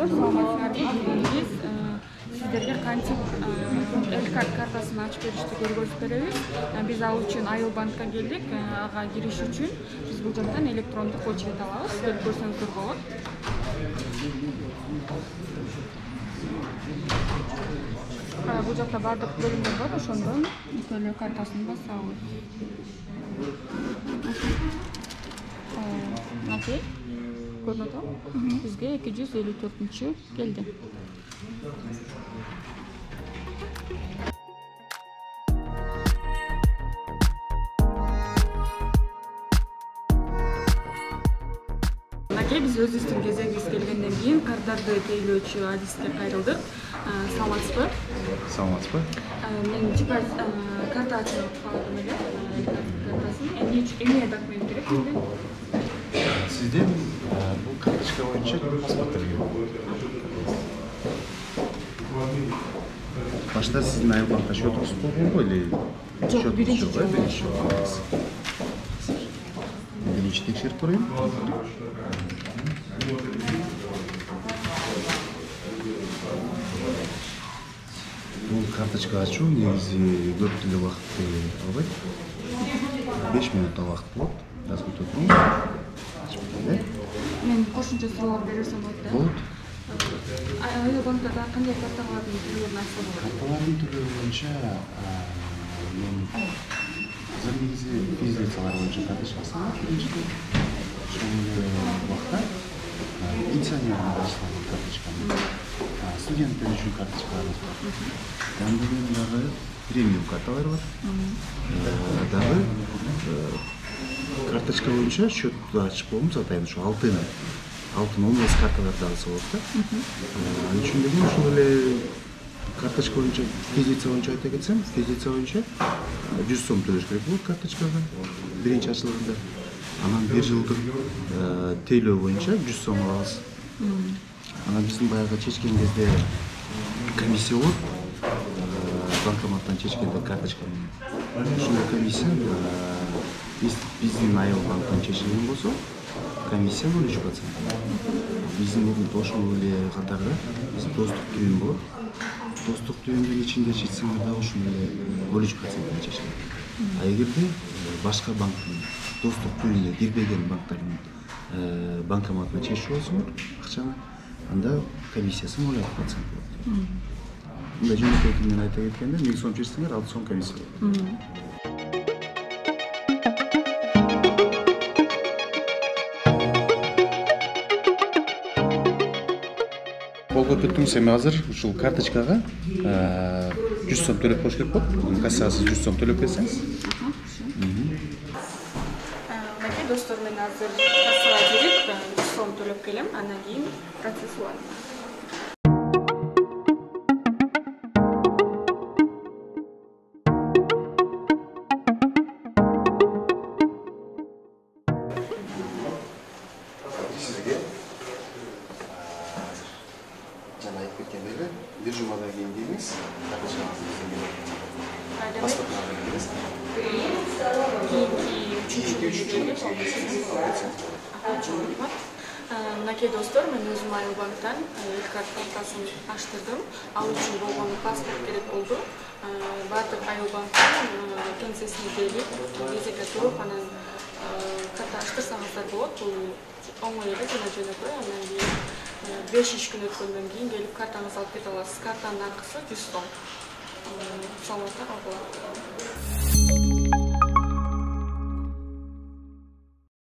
достор, саламатсыздарбы. Биз сиздерге кантип Элкарт картасын ачып беришти көргөзүп беребиз. Биз ал үчүн Айыл банкка келдик. Ага кириш үчүн биз бул жактан электрондук очередь алабыз. Келип көрсөңүздөр болот. Бул жакта бардык бөлүмдөр бар, ошондон төлөө картасын басабыз. Окей. Көрүнөт го? Бизге 254-чү келди. Биз өзүбүздүн кезегибиз келгенден кийин кардарды тейлөөчү адиске кайрылдык. Саламатсызбы? Саламатсызбы? Мен типа карта ачып калдым эле. Картасын эмне документ керек менде? Сизден бул карточка боюнча паспорттор керек. Башта сиздин Айыл банкта счетуңуз болгонго или жок, биринчи жолу. Биринчи текшерип көрөйүн. Бул карточка ачуу негизи көп деле убакытты албайт. 5 минутта убакыт болот. Жазып отуруңуз. Мен кошумча суроолор берсем болот да? Болот. Айыл банкта кандай карталардын түрлөрүн айтсам болот? Карталардын түрлөрү боюнча мен негизи физлицалар боюнча карточкасы бар. Ошол убакта пенсионердин карточка, студенттер үчүн карточкаларыбыз бар. Андыгы дагы премиум карталар бар. Дагы карточка боюнча счет ачып болгон, атайын ушу алтын алмаз карталар да алса болот да. Ал үчүн деген ушул эле карточка боюнча, физлица боюнча айта кетсем, физлица боюнча 100 сом төлөш керек болот карточкага биринчи ачылганда. Анан 1 жылдык тейлөө боюнча 100 сом алабыз. Анан биздин баягы чечкен кезде комиссия болот. Банкоматтан чечкенде карточка. Ушундай комиссия биздин Айыл банктан чечилген болсо, комиссия 13%. Биздин ошол эле катарда биз достук түйүн болот. Достук түйүндүн ичинде чечсеңер да ошол эле 13% чечилет. А эгерде башка банктын достук түйүнүнө кирбеген банктардын банкоматына чечип болсоңор акчаны, анда комиссиясы 0% болот. Мындай жөнөкөй тилинен айта кеткенде 1000 сом чечсеңер 6 сом комиссия болот. Колго бүттүңүз, эми азыр ушул карточкага 100 сом төлөп коюш керек болот. Кассага 100 сом төлөп берсеңиз. Мынакей достор, мен азыр кассага кирип 100 сом төлөп келем, андан кийин процесс уланат. Сизге жана айтып кеткендей бир жумадан кийин келиңиз, карточкаңызды паспортуңузду бериңиз. Мынакей достор, мен өзүм Айыл банктан Элкарт картасын ачтырдым. Ал үчүн болгон паспорт керек болду. Бардык Айыл банктан кеңсесине келип, кезекке туруп, анан карта ачтырсаңыздар болот. Бул оңой эле, жана жөнөкөй. Андан кийин 5 иш күн өткөндөн кийин келип картаңызды алып кете аласыз. Картанын акысы 100 сом. Саламатта калгыла.